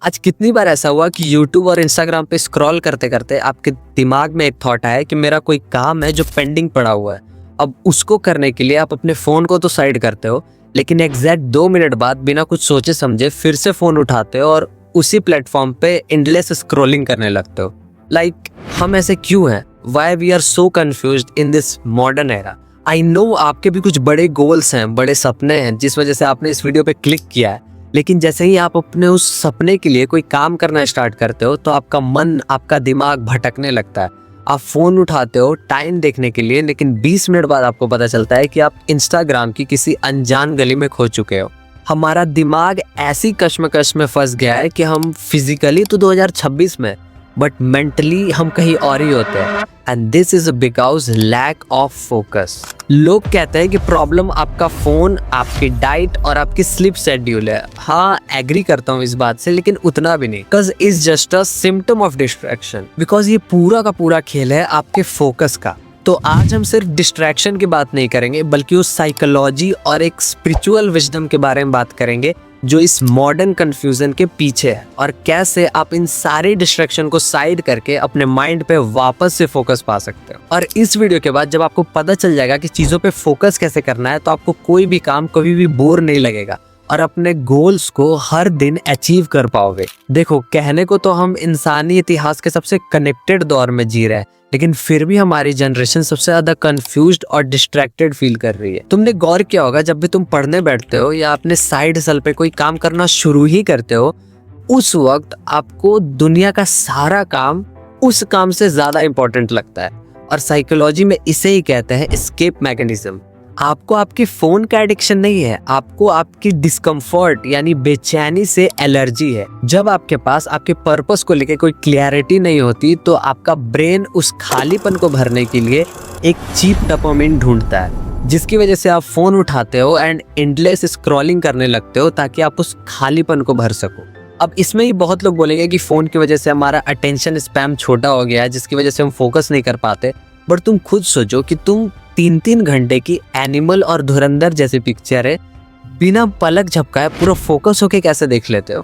आज कितनी बार ऐसा हुआ कि YouTube और Instagram पे स्क्रॉल करते करते आपके दिमाग में एक थॉट आया कि मेरा कोई काम है जो पेंडिंग पड़ा हुआ है। अब उसको करने के लिए आप अपने फ़ोन को तो साइड करते हो, लेकिन एग्जैक्ट 2 मिनट बाद बिना कुछ सोचे समझे फिर से फ़ोन उठाते हो और उसी प्लेटफॉर्म पे एंडलेस स्क्रॉलिंग करने लगते हो। हम ऐसे क्यों हैं? Why we are so confused in this modern era. I know आपके भी कुछ बड़े गोल्स हैं, बड़े सपने हैं जिस वजह से आपने इस वीडियो पे क्लिक किया है, लेकिन जैसे ही आप अपने उस सपने के लिए कोई काम करना स्टार्ट करते हो तो आपका मन, आपका दिमाग भटकने लगता है। आप फोन उठाते हो टाइम देखने के लिए, लेकिन 20 मिनट बाद आपको पता चलता है कि आप इंस्टाग्राम की किसी अनजान गली में खो चुके हो। हमारा दिमाग ऐसी कश्मकश में फंस गया है कि हम फिजिकली तो 2026 में, बट मेंटली हम कहीं और ही होते हैं। And this is because lack of focus. लोग कहते हैं कि प्रॉब्लम आपका फोन, आपकी डाइट और आपकी स्लीप शेड्यूल है। हाँ, एग्री करता हूँ इस बात से, लेकिन उतना भी नहीं। Because is just a symptom of distraction. Because ये पूरा का पूरा खेल है आपके फोकस का। तो आज हम सिर्फ डिस्ट्रैक्शन की बात नहीं करेंगे, बल्कि उस साइकोलॉजी और एक स्पिरिचुअल विजडम के बारे में बात करेंगे जो इस मॉडर्न कंफ्यूजन के पीछे है, और कैसे आप इन सारे डिस्ट्रैक्शन को साइड करके अपने माइंड पे वापस से फोकस पा सकते हो। और इस वीडियो के बाद जब आपको पता चल जाएगा कि चीज़ों पे फोकस कैसे करना है, तो आपको कोई भी काम कभी भी बोर नहीं लगेगा और अपने गोल्स को हर दिन अचीव कर पाओगे। देखो, कहने को तो हम इंसानी इतिहास के सबसे कनेक्टेड दौर में जी रहे हैं, लेकिन फिर भी हमारी जनरेशन सबसे ज्यादा कंफ्यूज्ड और डिस्ट्रैक्टेड फील कर रही है। तुमने गौर किया होगा, जब भी तुम पढ़ने बैठते हो या अपने साइड हसल पे कोई काम करना शुरू ही करते हो, उस वक्त आपको दुनिया का सारा काम उस काम से ज्यादा इंपॉर्टेंट लगता है। और साइकोलॉजी में इसे ही कहते हैं एस्केप मैकेनिज्म। आपको आपके फोन का एडिक्शन नहीं है, आपको आपकी डिस्कम्फर्ट यानी बेचैनी से एलर्जी है। जब आपके पास आपके पर्पस को लेके कोई क्लैरिटी नहीं होती, तो आपका ब्रेन उस खालीपन को भरने के लिए एक चीप डोपामिन ढूंढता है, जिसकी वजह से आप फोन उठाते हो एंड एंडलेस स्क्रॉलिंग करने लगते हो ताकि आप उस खालीपन को भर सको। अब इसमें ही बहुत लोग बोलेंगे कि फोन की वजह से हमारा अटेंशन स्पैम छोटा हो गया है, जिसकी वजह से हम फोकस नहीं कर पाते। बट तुम खुद सोचो कि तुम 3-3 घंटे की एनिमल और धुरंधर जैसी पिक्चर है बिना पलक झपकाए पूरा फोकस होके कैसे देख लेते हो?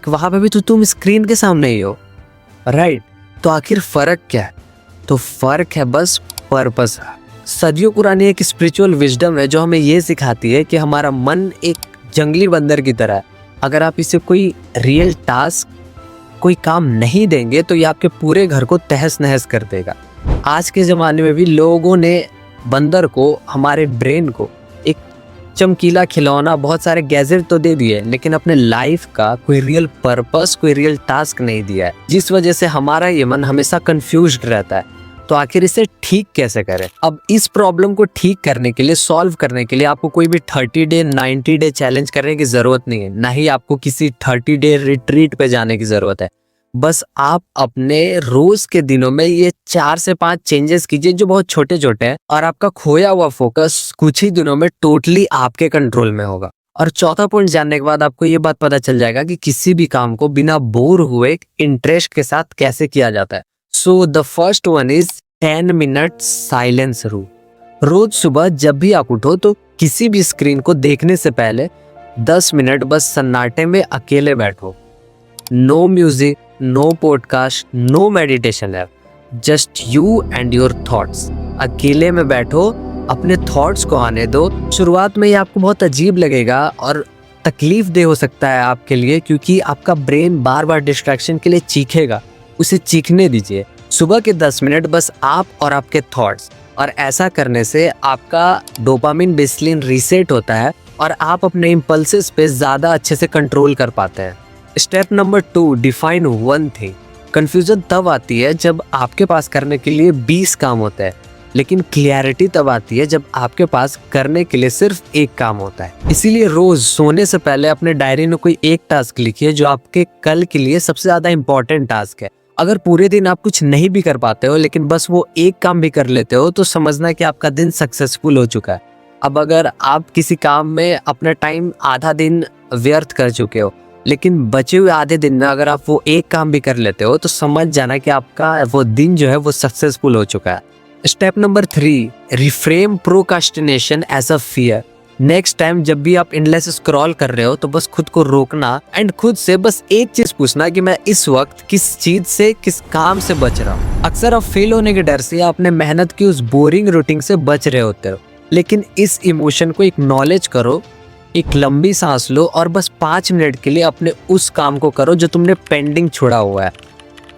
वहां पे भी तो तुम स्क्रीन के सामने ही हो, राइट? तो आखिर फर्क क्या है? तो फर्क है बस पर्पस। सदियों पुरानी एक स्पिरिचुअल विजडम है जो हमें ये सिखाती है कि हमारा मन एक जंगली बंदर की तरह है। अगर आप इसे कोई रियल टास्क, कोई काम नहीं देंगे, तो ये आपके पूरे घर को तहस नहस कर देगा। आज के ज़माने में भी लोगों ने बंदर को, हमारे ब्रेन को, एक चमकीला खिलौना, बहुत सारे गैजेट तो दे दिए, लेकिन अपने लाइफ का कोई रियल पर्पस, कोई रियल टास्क नहीं दिया है, जिस वजह से हमारा ये मन हमेशा कंफ्यूज्ड रहता है। तो आखिर इसे ठीक कैसे करें? अब इस प्रॉब्लम को ठीक करने के लिए, सॉल्व करने के लिए आपको कोई भी 30 डे 90 डे चैलेंज करने की जरूरत नहीं है, ना ही आपको किसी 30 डे रिट्रीट पे जाने की जरूरत है। बस आप अपने रोज के दिनों में ये 4 से 5 चेंजेस कीजिए जो बहुत छोटे छोटे हैं, और आपका खोया हुआ फोकस कुछ ही दिनों में टोटली आपके कंट्रोल में होगा। और चौथा पॉइंट जानने के बाद आपको ये बात पता चल जाएगा कि किसी भी काम को बिना बोर हुए इंटरेस्ट के साथ कैसे किया जाता है। So the first one is 10 minute silence rule. रोज सुबह जब भी आप उठो तो किसी भी स्क्रीन को देखने से पहले 10 मिनट बस सन्नाटे में अकेले बैठो। No music, no podcast, no meditation app, just you and your thoughts. अकेले में बैठो, अपने थॉट्स को आने दो। शुरुआत में ये आपको बहुत अजीब लगेगा और तकलीफ दे हो सकता है आपके लिए, क्योंकि आपका ब्रेन बार बार डिस्ट्रैक्शन के लिए चीखेगा। उसे चीखने दीजिए। सुबह के 10 मिनट बस आप और आपके थॉट्स, और ऐसा करने से आपका डोपामिन बेसलाइन रीसेट होता है और आप अपने इम्पल्सेस पे ज़्यादा अच्छे से कंट्रोल कर पाते हैं। Step number 2, define one thing. Confusion तब आती है जब आपके पास करने के लिए 20 काम होते हैं, लेकिन क्लैरिटी तब आती है जब आपके पास करने के लिए सिर्फ एक काम होता है। इसीलिए रोज सोने से पहले अपने डायरी में कोई एक टास्क लिखिए जो आपके कल के लिए सबसे ज्यादा इंपॉर्टेंट टास्क है। अगर पूरे दिन आप कुछ नहीं भी कर पाते हो, लेकिन बस वो एक काम भी कर लेते हो, तो समझना कि आपका दिन सक्सेसफुल हो चुका है। अब अगर आप किसी काम में अपना टाइम आधा दिन व्यर्थ कर चुके हो, लेकिन बचे हुए आधे दिन में अगर आप वो एक काम भी कर लेते हो, तो समझ जाना कि आपका वो दिन जो है वो सक्सेसफुल हो चुका है। Step number 3, reframe procrastination as a fear. Next time जब भी आप एंडलेस स्क्रॉल कर रहे हो तो बस खुद को रोकना एंड खुद से बस एक चीज पूछना कि मैं इस वक्त किस चीज से, किस काम से बच रहा हूँ। अक्सर आप फेल होने के डर से या अपने मेहनत की उस बोरिंग रूटीन से बच रहे होते हो, लेकिन इस इमोशन को एक्नॉलेज करो, एक लंबी सांस लो और बस 5 मिनट के लिए अपने उस काम को करो जो तुमने पेंडिंग छोड़ा हुआ है।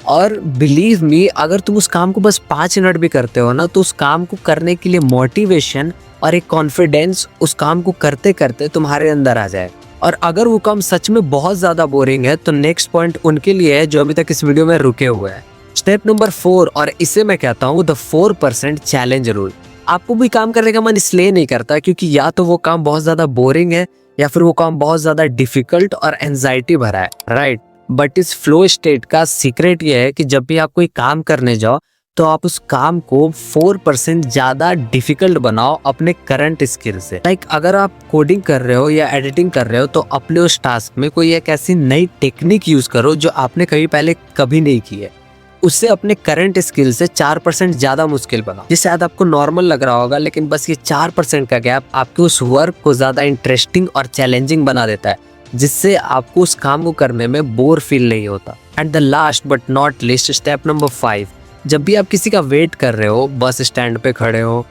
और बिलीव मी, अगर तुम उस काम को बस 5 मिनट भी करते हो ना, तो उस काम को करने के लिए मोटिवेशन और एक कॉन्फिडेंस उस काम को करते करते तुम्हारे अंदर आ जाए। और अगर वो काम सच में बहुत ज़्यादा बोरिंग है तो नेक्स्ट पॉइंट उनके लिए है जो अभी तक इस वीडियो में रुके हुए हैं। स्टेप नंबर 4, और इसे मैं कहता हूँ द 4% चैलेंज रूल। आपको भी काम करने का मन इसलिए नहीं करता क्योंकि या तो वो काम बहुत ज़्यादा बोरिंग है या फिर वो काम बहुत ज़्यादा डिफिकल्ट और एंजाइटी भरा है, राइट। बट इस फ्लो स्टेट का सीक्रेट ये है कि जब भी आप कोई काम करने जाओ तो आप उस काम को 4% ज़्यादा डिफिकल्ट बनाओ अपने करंट स्किल से। लाइक अगर आप कोडिंग कर रहे हो या एडिटिंग कर रहे हो तो अपने उस टास्क में कोई एक ऐसी नई टेक्निक यूज़ करो जो आपने कभी नहीं की है। उससे अपने करंट स्किल से 4% ज़्यादा मुश्किल बनाओ। ये शायद आपको नॉर्मल लग रहा होगा, लेकिन बस ये 4% का गैप आपके उस वर्क को ज़्यादा इंटरेस्टिंग और चैलेंजिंग बना देता है, जिससे आपको उस काम को करने में बोर फील नहीं होता। And the last but not list, step number 5, जब भी आप किसी का वेट कर रहे हो, बस स्टैंड पे खड़े हो,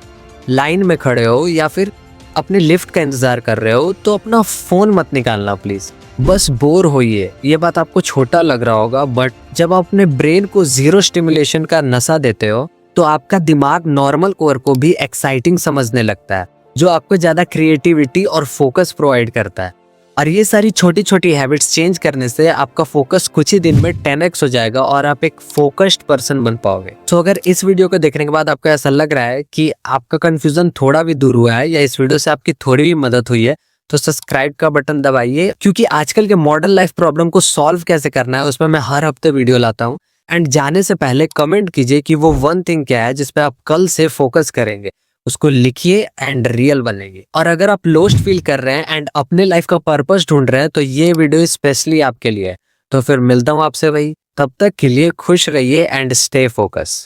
लाइन में खड़े हो या फिर अपने लिफ्ट का इंतजार कर रहे हो, तो अपना फ़ोन मत निकालना प्लीज़। बस बोर होइए। ये बात आपको छोटा लग रहा होगा, बट जब आप अपने ब्रेन को जीरो स्टिमुलेशन का नशा देते हो तो आपका दिमाग नॉर्मल कोर को भी एक्साइटिंग समझने लगता है, जो आपको ज़्यादा क्रिएटिविटी और फोकस प्रोवाइड करता है। और ये सारी छोटी छोटी हैबिट्स चेंज करने से आपका फोकस कुछ ही दिन में 10x हो जाएगा और आप एक फोकस्ड पर्सन बन पाओगे। तो अगर इस वीडियो को देखने के बाद आपको ऐसा लग रहा है कि आपका कंफ्यूजन थोड़ा भी दूर हुआ है या इस वीडियो से आपकी थोड़ी भी मदद हुई है, तो सब्सक्राइब का बटन दबाइए, क्योंकि आजकल के मॉडर्न लाइफ प्रॉब्लम को सॉल्व कैसे करना है उसमें मैं हर हफ्ते वीडियो लाता हूँ। एंड जाने से पहले कमेंट कीजिए कि वो वन थिंग क्या है जिसपे आप कल से फोकस करेंगे, उसको लिखिए एंड रियल बनेंगे। और अगर आप लोस्ट फील कर रहे हैं एंड अपने लाइफ का पर्पस ढूंढ रहे हैं तो ये वीडियो स्पेशली आपके लिए है। तो फिर मिलता हूँ आपसे भाई, तब तक के लिए खुश रहिए एंड स्टे फोकस।